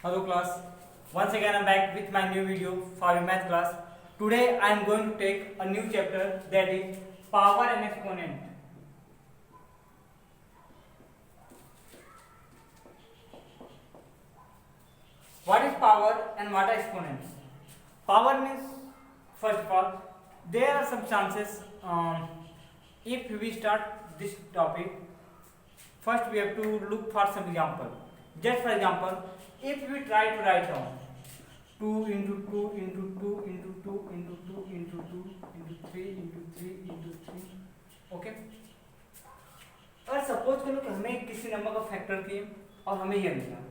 Hello class, once again I am back with my new video for your math class. Today I am going to take a new chapter, that is power and exponent. What is power and what are exponents? Power means, first of all, there are some chances if we start this topic. First we have to look for some example. Just for example, if we try to write down 2 into 2 into 2 into 2 into 2 into 2 into 3 into 3 into 3, okay. और suppose करो कि हमें किसी number का factor किए और हमें ये मिला,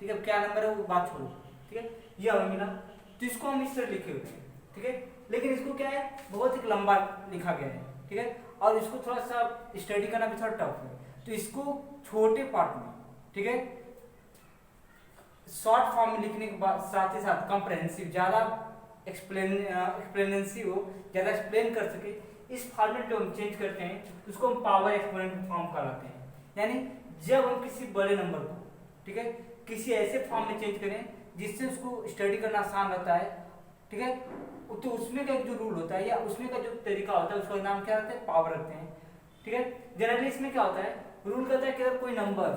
ठीक है। क्या नंबर है वो बात छोड़ो, ठीक है। ये हमें मिला तो इसको हम इस तरह लिखे हुए हैं, ठीक है। लेकिन इसको क्या है, बहुत ही लंबा लिखा गया है, ठीक है। और इसको थोड़ा सा स्टडी करना भी थोड़ा टफ है, तो इसको छोटे पार्ट में, ठीक है, शॉर्ट फॉर्म में लिखने के बाद साथ ही साथ कॉम्प्रहेंसिव, ज़्यादा एक्सप्लेनेंसिव हो, ज़्यादा एक्सप्लेन कर सके, इस फॉर्मेट में हम चेंज करते हैं, उसको हम पावर एक्सपोनेंट फॉर्म कहलाते हैं। यानी जब हम किसी बड़े नंबर को, ठीक है, किसी ऐसे फॉर्म में चेंज करें जिससे उसको स्टडी करना आसान रहता है, ठीक है, तो उसमें का जो रूल होता है या उसमें का जो तरीका होता है उसका नाम क्या रहता है, पावर रखते हैं, ठीक है। जनरली इसमें क्या होता है, रूल कहता है कि अगर कोई नंबर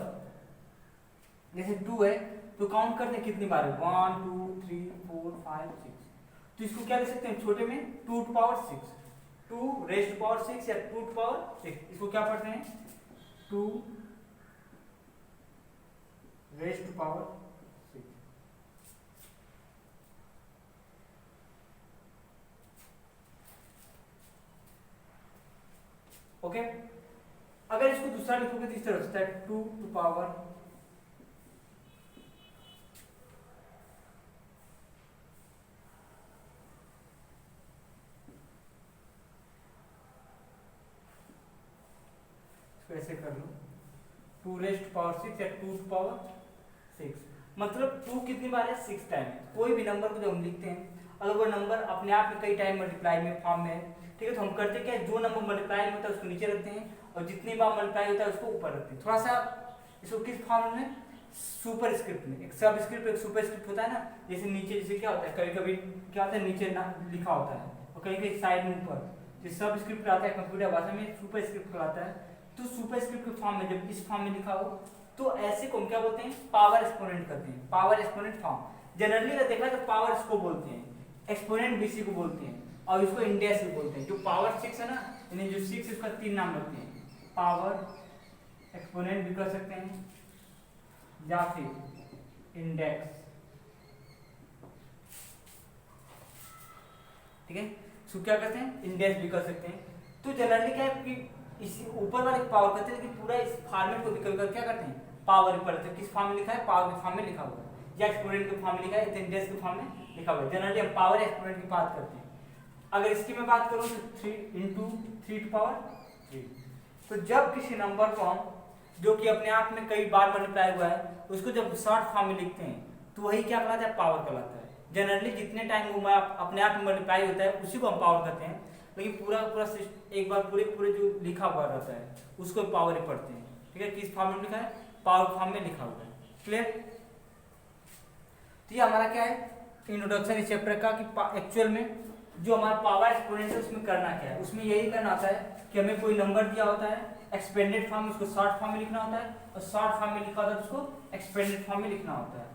जैसे 2 है तो काउंट करते हैं कितनी बार है, 1 2 3 4 5 6, तो इसको क्या लिख सकते हैं छोटे में 2 to power 6, 2 raise to power 6 या 2 टू पावर 6, इसको क्या पढ़ते हैं 2 रेज़ टू पावर 6। ओके, अगर इसको दूसरा लिखोगे तो इस तरह होता है 2 टू पावर ऐसे कर लो 2 रेज़ टू पावर 6 या 2 टू पावर 6, मतलब 2 कितनी बार है, 6 टाइम। कोई भी नंबर को जब हम लिखते हैं, अगर वो नंबर अपने आप में कई टाइम मल्टीप्लाई में फॉर्म में है, ठीक है, तो हम करते क्या है, जो नंबर मल्टीप्लाई में होता है उसको नीचे रखते हैं और जितनी बार मल्टीप्लाई होता है उसको ऊपर रखते हैं। थोड़ा सा इसको किस फॉर्म में, सुपर स्क्रिप्ट में, एक सब स्क्रिप्ट एक सुपर स्क्रिप्ट होता है ना, जैसे नीचे जैसे क्या होता है, कभी कभी क्या होता है नीचे ना लिखा होता है और कहीं कहीं साइड में ऊपर, जो सब स्क्रिप्ट आता है कंप्यूटर भाषा में सुपर स्क्रिप्ट कहलाता है। तो सुपर स्क्रिप्ट के फॉर्म में जब इस फॉर्म में लिखा हो तो ऐसे को हम क्या बोलते हैं, पावर एक्सपोनेंट करते हैं, पावर एक्सपोनेंट फॉर्म। जनरली अगर देखा तो पावर इसको बोलते हैं, एक्सपोनेंट भी इसी को बोलते हैं और इसको इंडेक्स भी बोलते हैं। जो पावर 6 है ना, यानी जो 6 है उसका 3 नाम रखते हैं, पावर एक्सपोनेंट भी कर सकते हैं या फिर इंडेक्स, ठीक है। सो क्या करते हैं, इंडेक्स भी कर सकते हैं। तो जनरली क्या है कि इसी ऊपर वाले पावर करते हैं, लेकिन पूरा इस फॉर्मेट को भी कभी क्या करते हैं, पावर ही पढ़ते हैं। किस फॉर्म में लिखा है, पावर के फॉर्म में लिखा हुआ है, या एक्सपोनेंट के फॉर्म में लिखा है, या इंडेक्स के फॉर्म में लिखा हुआ है। जनरली हम पावर एक्सपोनेंट की बात करते हैं। अगर इसकी मैं बात करूं तो 3 इंटू 3 टू पावर 3, तो जब किसी नंबर को हम, जो कि अपने आप में कई बार मल्टीप्लाई हुआ है, उसको जब शॉर्ट फॉर्म में लिखते हैं तो वही क्या कहलाता है, पावर कहलाता है। जनरली जितने टाइम वो अपने आप में मल्टीप्लाई होता है उसी को हम पावर कहते हैं, लेकिन पूरा एक बार पूरे जो लिखा हुआ रहता है उसको पावर ही पढ़ते हैं, ठीक है। किस फॉर्म में लिखा है, पावर फॉर्म में लिखा हुआ है, क्लियर। तो ये हमारा क्या है, इंट्रोडक्शन इस चैप्टर का कि एक्चुअल में जो हमारा पावर एक्सपोनेंट है उसमें करना क्या है। उसमें यही करना होता है कि हमें कोई नंबर दिया होता है एक्सपेंडेड फॉर्म में, उसको शॉर्ट फॉर्म में लिखना होता है, और शॉर्ट फॉर्म में लिखा होता है उसको एक्सपेंडेड फॉर्म में लिखना होता है।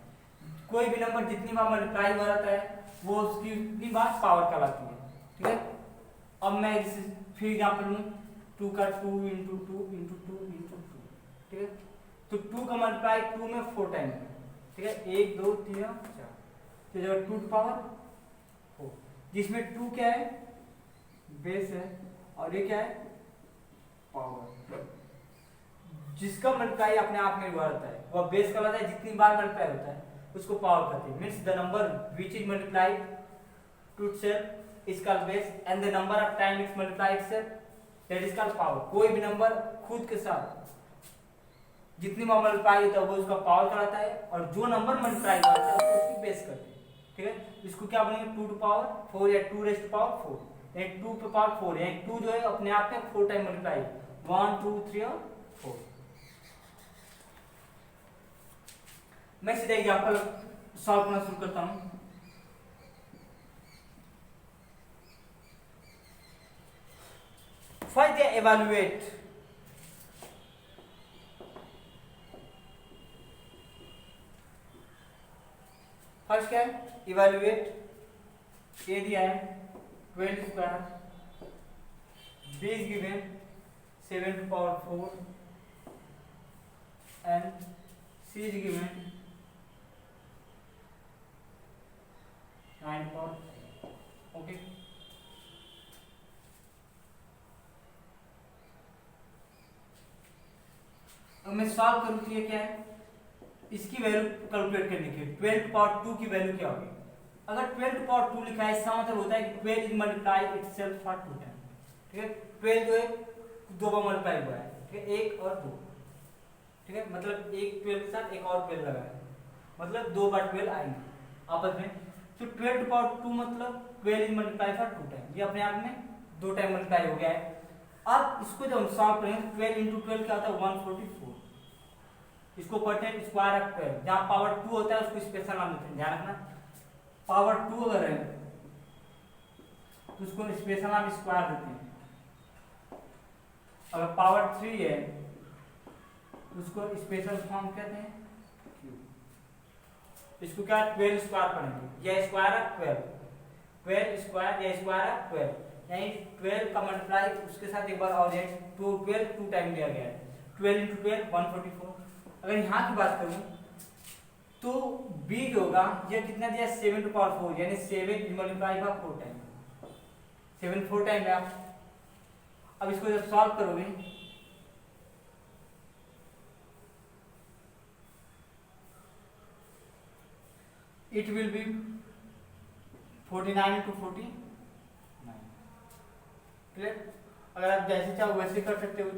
कोई भी नंबर जितनी बार मल्टीप्लाई हुआ रहता है वो उसकी उतनी बार पावर कहलाती है, ठीक है। अब मैं फिर एग्जाम्पल लूँ, 2 का 2 इंटू 2 इंटू 2 इंटू 2, ठीक है। तो 2 का मल्टीप्लाई 2 में 4 टाइम, ठीक है, 1 2 3 4, तो जब 2 टू पावर 4, जिसमें 2 क्या है, बेस है, और ये क्या है, पावर। जिसका मल्टीप्लाई अपने आप में हुआ रहता है वह बेस कहलाता है, जितनी बार मल्टीप्लाई होता है उसको पावर कहते हैं। Means the number which is multiplied to itself is called base and the number of time it's multiplied itself, that is called power। कोई भी नंबर खुद के साथ जितनी बार मल्टीप्लाई होता है वो उसका पावर कहलाता है, और जो नंबर मल्टीप्लाई होता है वो उसकी बेस करते हैं, ठीक है। इसको क्या बोलेंगे, 2 टू पावर 4 या 2 रेज़ टू पावर 4, यानी 2 पे पावर 4, यानी 2 जो है अपने आप में 4 टाइम मल्टीप्लाई, 1 2 3 और 4। मैं सीधा एग्जाम्पल सॉल्व करना शुरू करता हूँ। फर्स्ट एवेलुएट, फर्स्ट क्या है इवेलुएट। ए दिया है 12 square, B is given 7 to power 4 and c is given 9 power, okay। अब मैं सॉल्व करूँ तो ये क्या है, इसकी वैल्यू कैलकुलेट करने की 12 to power 2 की वैल्यू क्या होगी। अगर 12 to power 2 लिखा है इसका मतलब होता है कि 12 is multiply itself for 2 time, ठीक है। 12 जो है दो बार मल्टीप्लाई हुआ है, ठीक है, 1 और 2, ठीक है, मतलब एक 12 के साथ एक और 12 लगा है, मतलब 2 बार 12 आएंगे आपस में। तो 12 to power 2 मतलब 12 इज मल्टीप्लाई फॉर 2 टाइम, ये अपने आप में 2 टाइम मल्टीप्लाई हो गया है। अब इसको जब हम सॉल्व करेंगे 12 into 12 क्या होता है 144, इसको पढ़ते हैं स्क्वायर ऑफ 12, जहां पावर 2 होता है उसको स्पेशल नाम देते हैं, ध्यान रखना। पावर 2 अगर है तो उसको स्पेशल नाम स्क्वायर देते हैं, अगर पावर 3 है तो उसको स्पेशल फॉर्म कहते हैं क्यूब। इसको क्या 12 स्क्वायर पढ़ेंगे, या स्क्वायर ऑफ 12 स्क्वायर या स्क्वायर ऑफ 12, यानी 12 का मल्टीप्लाई उसके साथ एक बार और है 12 2 टाइम दिया गया है, 12 into 12 144। अगर यहाँ की बात करूं तो b जो होगा ये कितना दिया 7 to power 4, यानी 7 मल्टीप्लाई बाय 4 टाइम, 7 4 टाइम है आप। अब इसको जब सॉल्व करोगे it will be 49 into 49, clear. अगर आप जैसे चाहो वैसे कर सकते हो।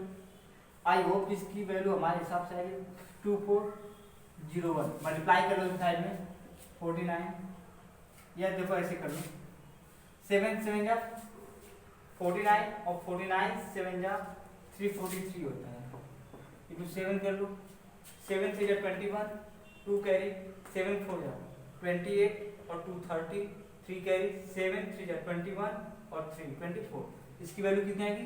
आई होप इसकी वैल्यू हमारे हिसाब से आएगी 2401, मल्टीप्लाई कर लो साइड में 49, या देखो ऐसे कर लो 7 7 जा 49 और 49 7 जा 343 होता है, इनको 7 कर लो, 7 3 जा 21, 2 कैरी 7 4 जा 28 और 2 30, 3 कैरी 7 3 जा 21 और 3 24, इसकी वैल्यू कितनी आएगी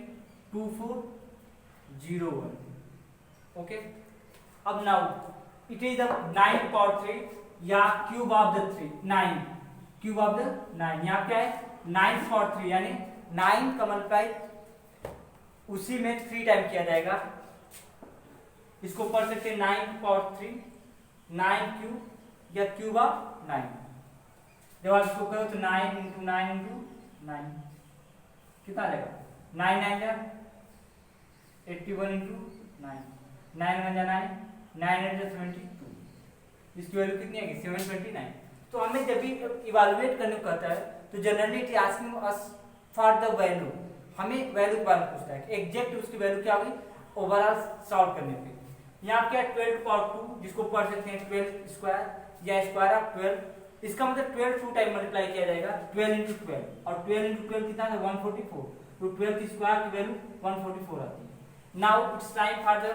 2401, ओके। अब now it is the 9 power 3 या cube of the 3, 9 cube of the 9, यहाँ क्या है 9 power 3, यानी 9 का मल्टीप्लाई उसी में 3 टाइम किया जाएगा। इसको पढ़ सकते हैं 9 power 3 9 क्यूब या क्यूब ऑफ 9। जब आप इसको करो तो 9 into 9 into 9 कितना आ जाएगा 9 9 जा 81 into 9, 9 1 जा 9, 9 8 जा 72, इसकी वैल्यू कितनी आएगी 729। तो हमें जब भी इवैल्यूएट करने को कहता है तो generally it asking us for the value, हमें वैल्यू के बारे में पूछता है कि एग्जैक्ट उसकी वैल्यू क्या होगी ओवरऑल सॉल्व करने पे। यहाँ क्या 12 to power 2, जिसको पढ़ सकते हैं 12 स्क्वायर या स्क्वायर ऑफ 12, इसका मतलब 12 2 टाइम मल्टीप्लाई किया जाएगा 12 into 12, और 12 into 12 कितना है 144, तो 12 की स्क्वायर की वैल्यू 144 आती है। Now it's time for the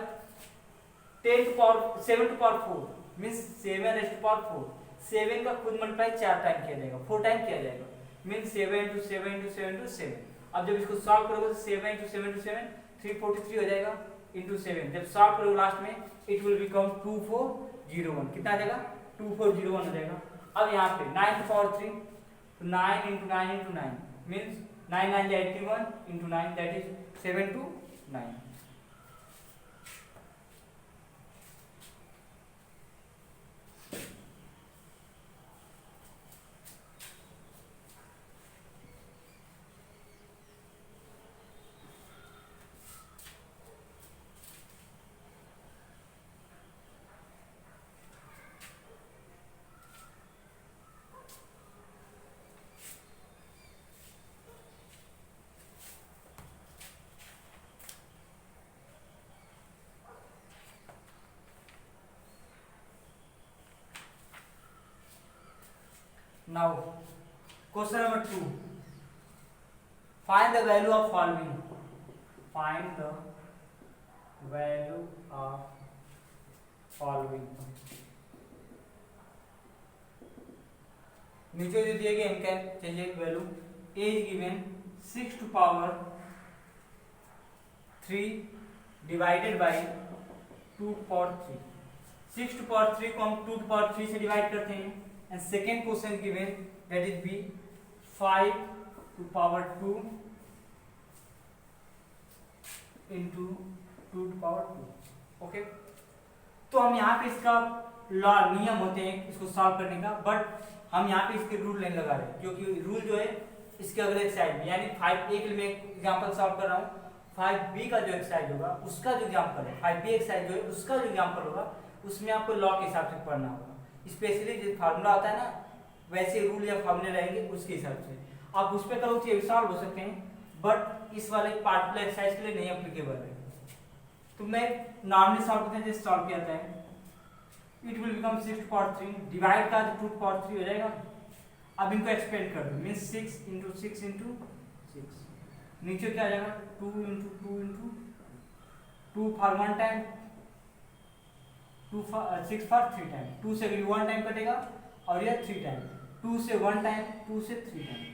10 to power 7 to power 4 means 7 raised to power 4, 7 का खुद मल्टीप्लाई 4 टाइम किया जाएगा, 4 टाइम किया जाएगा, मींस 7 into 7 into 7 into 7। अब जब इसको सॉल्व करोगे तो 7 into 7 into 7 343 हो जाएगा into 7, जब सॉल्व करोगे लास्ट में इट विल बिकम 2401, कितना आ जाएगा 2401 हो जाएगा। अब यहाँ पे 9 to power 3 तो 9 into 9 into 9 मींस 9 9 जा 81 into 9 that is 729। Now, question number 2. Find the value of following. Find the value of following. नीचे जो दिए गए इनका चाहिए value a is given 6 to power 3 divided by 2 power 3। 6 to power 3 को हम 2 टू पावर 3 से डिवाइड करते हैं and second question given that is B 5 to power 2 into 2 to power 2। Okay, तो हम यहाँ पे इसका लॉ नियम होते हैं इसको सॉल्व करने का, बट हम यहाँ पे इसके रूल नहीं लगा रहे क्योंकि रूल जो है इसके अगले एक्सरसाइज में यानी 5A के लिए मैं एग्जांपल सॉल्व कर रहा हूँ। 5B का जो एक्सरसाइज होगा उसका जो एग्जांपल है 5B एक्सरसाइज जो है उसका जो एग्जांपल होगा उसमें आपको लॉ के हिसाब से पढ़ना होगा। स्पेशली जो फार्मूला आता है ना वैसे रूल या फार्मूले रहेंगे उसके हिसाब से आप उस पर करो तो ये सॉल्व हो सकते हैं, बट इस वाले पार्टिकुलर एक्सरसाइज के लिए नहीं एप्लीकेबल है। तो मैं नॉर्मली सॉल्व करते हैं जैसे सॉल्व किया जाता है it will become 6 to power 3 divide का 2 टू पावर 3 हो जाएगा। अब इनको एक्सपेंड कर दो मींस 6 इंटू 6 इंटू 6, नीचे क्या आ जाएगा 2 into 2 into 2 for 1 time 6 for 3 time, 2 से 1 टाइम कटेगा और यह 3 टाइम, 2 से 1 टाइम 2 से 3 टाइम,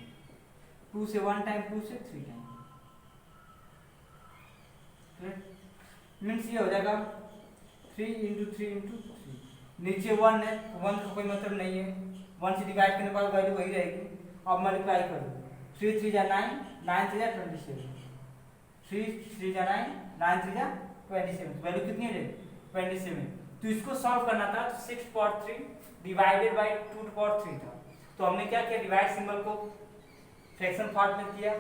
2 से 1 टाइम 2 से 3 टाइम। मीन्स ये हो जाएगा 3 इंटू 3 इंटू 3, नीचे 1 है 1 का कोई मतलब नहीं है, 1 से डिवाइड करने के बाद वैल्यू वही रहेगी। अब मल्टीप्लाई करो 3 3 जा 9, 9 3 जा 27, 3 3 जा 9, 9 3 जा 27, वैल्यू कितनी है 27। तो इसको सॉल्व करना था तो 6 पावर 3 डिवाइडेड बाय 2 पावर 3 था, तो हमने क्या किया डिवाइड सिंबल को फ्रैक्शन फॉर्म में किया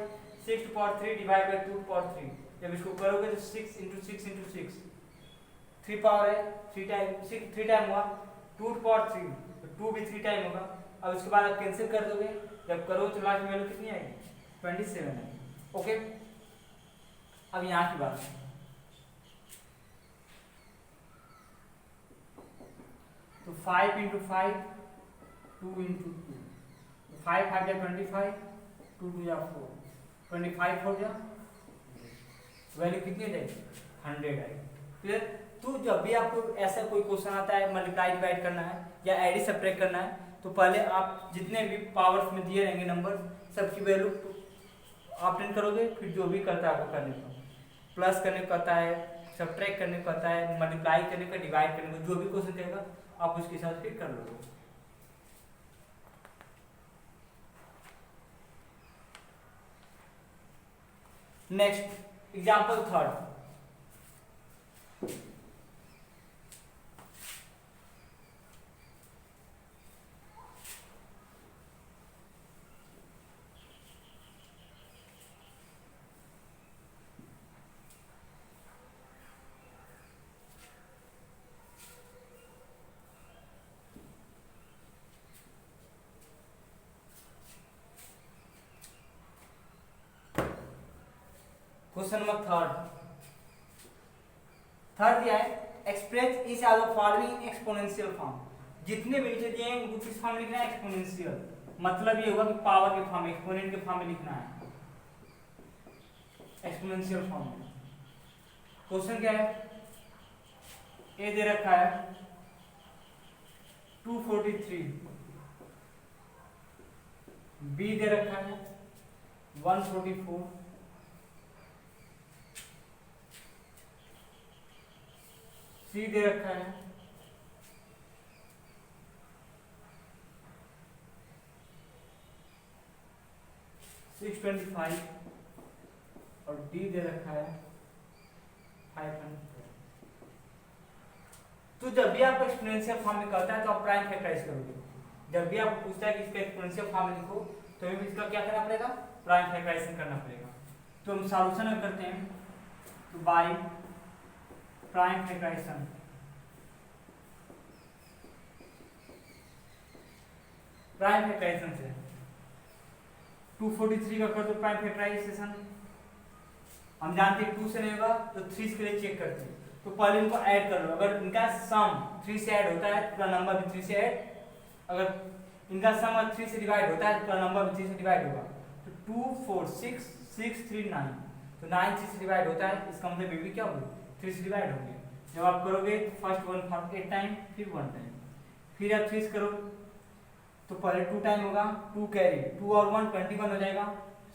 6 पावर 3 डिवाइड बाय 2 पावर 3। जब इसको करोगे तो 6 इंटू 6 इंटू 6 3 पावर है 3 टाइम 3 टाइम हुआ 2 पावर 3 तो 2 भी 3 टाइम होगा। अब इसके बाद आप कैंसिल कर दोगे, जब करोगे तो लास्ट वैल्यू कितनी आएगी 27 आएगी। ओके, अब यहाँ की बात तो 5 इंटू 5 2 इंटू 2, 5 5 जा 25, 2 2 जा 4, 25 4 जा वैल्यू कितनी जाएगी 100 आएगी। क्लियर। तो जब भी आपको ऐसा कोई क्वेश्चन आता है मल्टीप्लाई डिवाइड करना है या एडिट सब्ट्रैक्ट करना है तो पहले आप जितने भी पावर्स में दिए रहेंगे नंबर सबकी वैल्यू आप प्रिंट करोगे, फिर जो भी करता है आपको करने का, प्लस करने को कहता है, सब्ट्रैक्ट करने को कहता है, मल्टीप्लाई करने का, डिवाइड करने को, जो भी क्वेश्चन कहेगा आप उसके हिसाब से फिर कर लोगे। Next example third, question number third दिया है express is are the following exponential form. जितने भी नीचे दिए हैं उनको किस फॉर्म में लिखना है एक्सपोनेंशियल, मतलब ये होगा कि पावर के फॉर्म एक्सपोनेंट के फॉर्म में लिखना है एक्सपोनेंशियल फॉर्म में। क्वेश्चन क्या है ए दे रखा है 243, बी दे रखा है 144, सी दे रखा है 625 और डी दे रखा है 500। तो जब भी आपको एक्सपोनेंशियल फॉर्म में कहता है तो आप प्राइम फैक्टराइज करोगे। जब भी आपको पूछता है कि इसका एक्सपोनेंशियल फॉर्म में लिखो तो हमें इसका क्या करना पड़ेगा प्राइम फैक्टराइजेशन करना पड़ेगा। तो हम सॉल्यूशन में करते हैं तो बाय प्राइम फैक्टराइजेशन से 243 का कर दो प्राइम फैक्टराइजेशन। हम जानते हैं 2 से नहीं होगा तो 3 के लिए चेक करते हैं, तो पहले इनको ऐड कर लो। अगर इनका सम 3 से ऐड होता है तो पूरा नंबर भी 3 से ऐड, अगर इनका सम 3 से डिवाइड होता है तो पूरा नंबर भी 3 से डिवाइड होगा। तो 2 4 6 6 3 9, तो 9 3 से डिवाइड होता है, इसका मतलब बेबी क्या होगी 3 से डिवाइड होंगे। जब आप करोगे फर्स्ट 1 8 टाइम फिर 1 टाइम, फिर आप 3 करो तो पहले 2 टाइम होगा, 2 कैरी, 2 और 1 21 हो जाएगा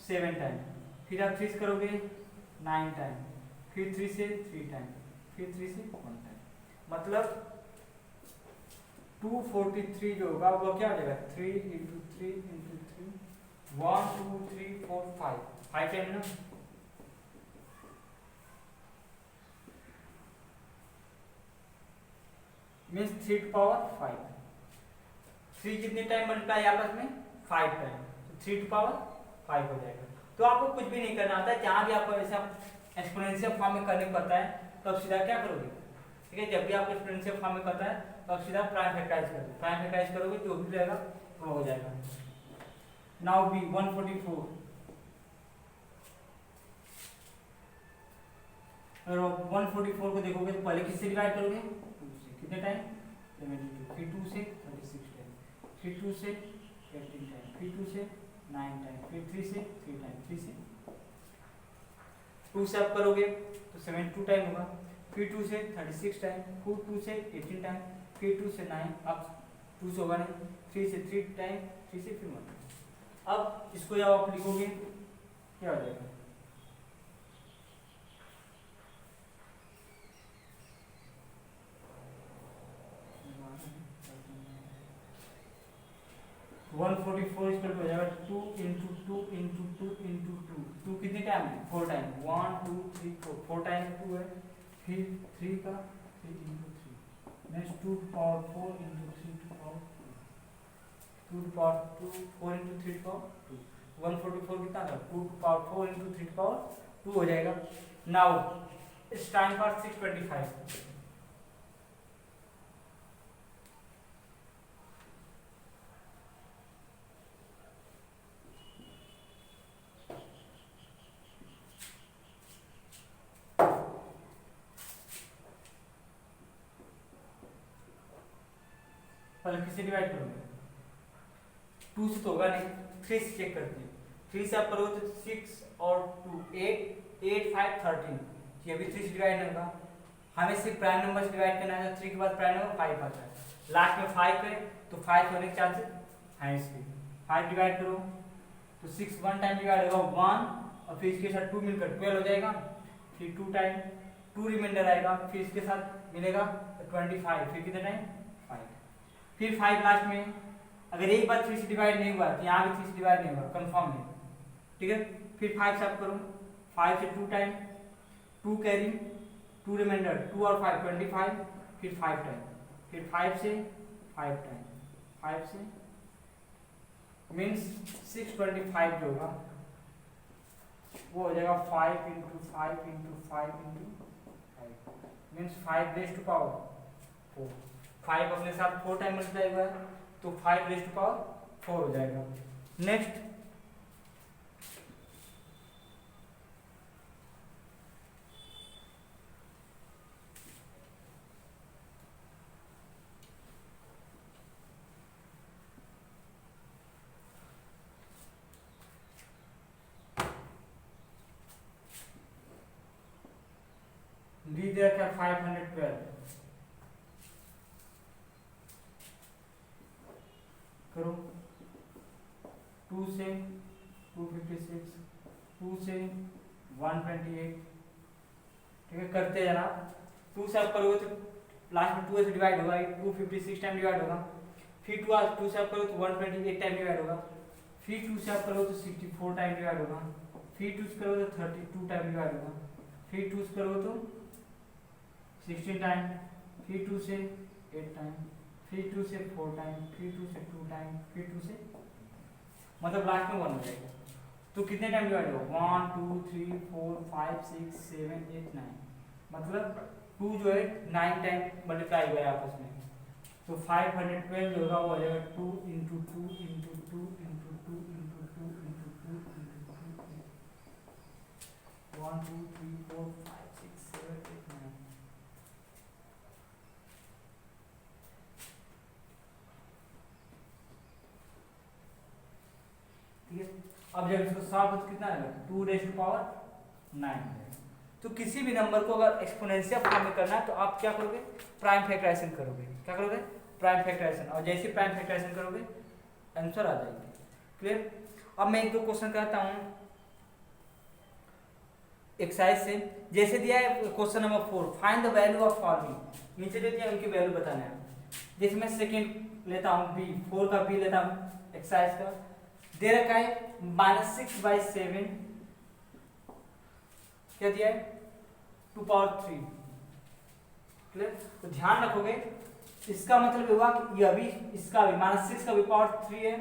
7 टाइम, फिर आप 3 करोगे 9 टाइम, फिर 3 से 3 टाइम, फिर 3 से 1 टाइम, मतलब 243 जो होगा वो क्या हो जाएगा 3 इंटू 3 इंटू 3 1 2 3 4 5 टाइम ना। मीन्स 3 टू पावर 5, 3 कितने टाइम मल्टीप्लाई आपस में 5 टाइम, तो 3 टू पावर 5 हो जाएगा। तो आपको कुछ भी नहीं करना आता है, जहाँ भी आपको ऐसा एक्सपोनेंशियल फॉर्म में करने को पड़ता है तो आप सीधा क्या करोगे, ठीक है, जब भी आपको एक्सपोनेंशियल फॉर्म में करता है तो आप सीधा प्राइम फैक्टराइज करोगे, प्राइम फैक्टराइज करोगे जो भी रहेगा वो हो जाएगा। नाउ बी 144, और 144 को देखोगे तो पहले किससे डिवाइड करोगे 2 से, कितने टाइम 72, फिर 2 से 36 टाइम, फिर 2 से 18 टाइम, फिर 2 से 9 टाइम, फिर 3 से 3 टाइम, 3 से 2 से आप करोगे तो 72 टाइम होगा, फिर 2 से 36 टाइम, फिर 2 से 18 टाइम, फिर 2 से 9, अब 2 से होगा नहीं, 3 से 3 टाइम, 3 से फिर 1। अब इसको जब आप लिखोगे क्या हो जाएगा 144 इक्वल टू हो जाएगा 2 इंटू 2 इंटू 2 इंटू 2, 2 कितने टाइम है 4 टाइम, 1 2 3 4 टाइम 2 है, फिर 3 का 3 into 3 next 2 power 4 into 3 to power 2 to power 2 4 into 3 to power 2, 144 कितना था 2 to power 4 into 3 to power 2 हो जाएगा। नाउ इट्स टाइम फॉर 625, पहले किससे डिवाइड करोगे 2 से तो होगा नहीं, 3 से चेक करते हैं, 3 से आप करोगे तो 6 और 2 8 8 5 13, ये भी 3 से डिवाइड नहीं होगा, हमें सिर्फ प्राइम नंबर से डिवाइड करना है, 3 के बाद प्राइम नंबर 5 आता है, लास्ट में 5 है तो 5 होने के चांसेस हैं इसके, 5 डिवाइड करो तो 6 1 टाइम डिवाइड होगा 1 और फिर इसके साथ 2 मिलकर 12 हो जाएगा, फिर 2 टाइम 2 रिमाइंडर आएगा, फिर इसके साथ मिलेगा 25, फिर कितने टाइम 5, फिर 5 लास्ट में, अगर एक बार 3 से डिवाइड नहीं हुआ तो यहाँ भी 3 से डिवाइड नहीं हुआ कंफर्म है, ठीक है, फिर 5 से आप करो, 5 से 2 टाइम 2 कैरी 2 रिमाइंडर 2 और 5 25, फिर 5 टाइम, फिर 5 से 5 टाइम, 5 से मीन्स 625 जो होगा वो हो जाएगा 5 into 5 into 5 into 5 means 5 raise to power 4, 5 अपने साथ 4 टाइम मल्टीप्लाई हुआ है तो 5 रेज़ टू पावर 4 हो जाएगा। नेक्स्ट डी दिया क्या 512, करो 2 से 256 2 से 128, ठीक है, करते जाना, 2 से आप करोगे तो लास्ट में 2 से डिवाइड होगा, 256 टाइम डिवाइड होगा, फिर 2 से आप करोगे तो 128 टाइम डिवाइड होगा, फिर 2 से आप करोगे तो 64 टाइम डिवाइड होगा, फिर 2 से करोगे तो 32 टाइम डिवाइड होगा, फिर 2 से करोगे तो 16 टाइम, फिर 2 से 8 टाइम, फिर 2 से 4 टाइम, फिर 2 से 2 टाइम, फिर 2 से मतलब लास्ट में 1 हो जाएगा, तो कितने टाइम डिवाइड होगा 1 2 3 4 5 6 7 8 9, मतलब 2 जो है 9 टाइम मल्टीप्लाई हुआ है आपस में, तो 512 जो होगा वो हो जाएगा 2 into 2 into 2 into 2 into 2 into 2 into 2 1 2 3 4 5 6 7 8 9, ठीक है। अब जब इसको सॉल्व हो तो कितना आएगा 2 रेज़ टू पावर 9 है। तो किसी भी नंबर को अगर एक्सपोनेंशियल फॉर्म में करना है तो आप क्या करोगे प्राइम फैक्टराइजेशन करोगे, क्या करोगे प्राइम फैक्टराइजेशन, और जैसे प्राइम फैक्टराइजेशन करोगे आंसर आ जाएगी। क्लियर। अब मैं एक दो क्वेश्चन करता हूँ एक्सरसाइज से। जैसे दिया है question number 4, find the value of following. नीचे जो दिया है उनकी वैल्यू बताना है। जैसे मैं सेकंड लेता हूँ बी, 4 का बी लेता हूँ एक्सरसाइज का। दे रखा है -6/7, क्या दिया है 2 पावर 3। क्लियर। तो ध्यान रखोगे इसका मतलब हुआ कि ये अभी इसका भी -6 का भी पावर 3 है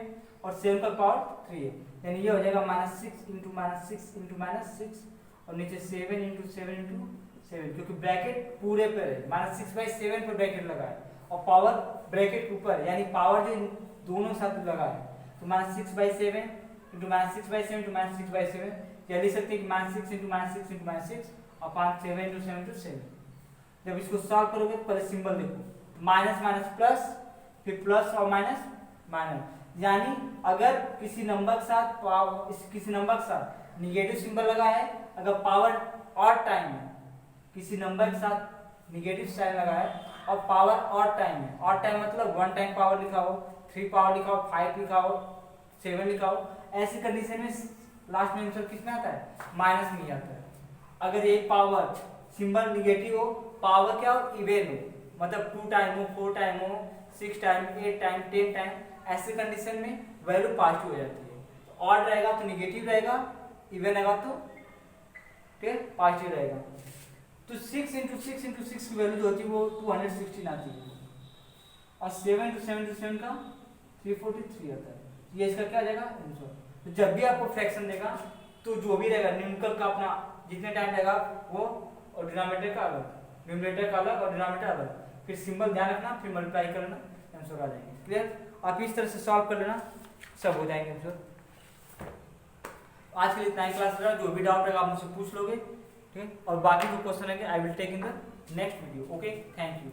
और 7 का पावर 3 है, यानी ये हो जाएगा -6 × -6 × -6 और नीचे 7 × 7 × 7, क्योंकि ब्रैकेट पूरे पर है, -6/7 पर ब्रैकेट लगा है और पावर ब्रैकेट ऊपर, यानी पावर जो दोनों साथ लगा है। तो -6/7 × -6/7 × -6/7, या लिख सकते हैं कि -6 × -6 × -6 और 7 × 7 × 7। जब इसको सॉल्व करोगे तो पहले सिंबल देखो, माइनस माइनस प्लस, फिर प्लस और माइनस माइनस, यानी अगर किसी नंबर के साथ निगेटिव सिंबल लगा है, अगर पावर ऑड टाइम है, किसी नंबर के साथ निगेटिव साइन लगा है और पावर ऑड टाइम है, ऑड टाइम मतलब 1 टाइम पावर लिखा हो, 3 पावर लिखा हो, 5 लिखा हो, 7 लिखा हो, ऐसी कंडीशन में लास्ट में आंसर कितना आता है, माइनस में आता है। अगर ये पावर सिंबल निगेटिव हो, पावर क्या हो, इवन हो, मतलब 2 टाइम हो, 4 टाइम हो, 6 टाइम, 8 टाइम, 10 टाइम, ऐसे कंडीशन में वैल्यू पॉजिटिव हो जाती है। ऑड रहेगा तो निगेटिव रहेगा, इवन रहेगा तो पॉजिटिव रहेगा। तो 6 × 6 × 6 की वैल्यू जो होती है वो 216 आती है और 7 × 7 × 7 का 343 आता है। ये इसका क्या आ जाएगा आंसर। तो जब भी आपको फ्रैक्शन देगा तो जो भी रहेगा न्यूमेरिकल का अपना जितने टाइम रहेगा वो, और डिनोमिनेटर का अलग, न्यूमरेटर का अलग और डिनोमिनेटर अलग, फिर सिंबल ध्यान रखना, फिर मल्टीप्लाई कर लेना, आंसर आ जाएंगे। क्लियर। आप इस तरह से सॉल्व कर लेना, सब हो जाएंगे आंसर। आज के लिए इतना ही क्लास रहा, जो भी डाउट रहेगा आप मुझसे पूछ लोगे, ठीक है। और बाकी जो क्वेश्चन है I will take in the next video. Okay, thank you.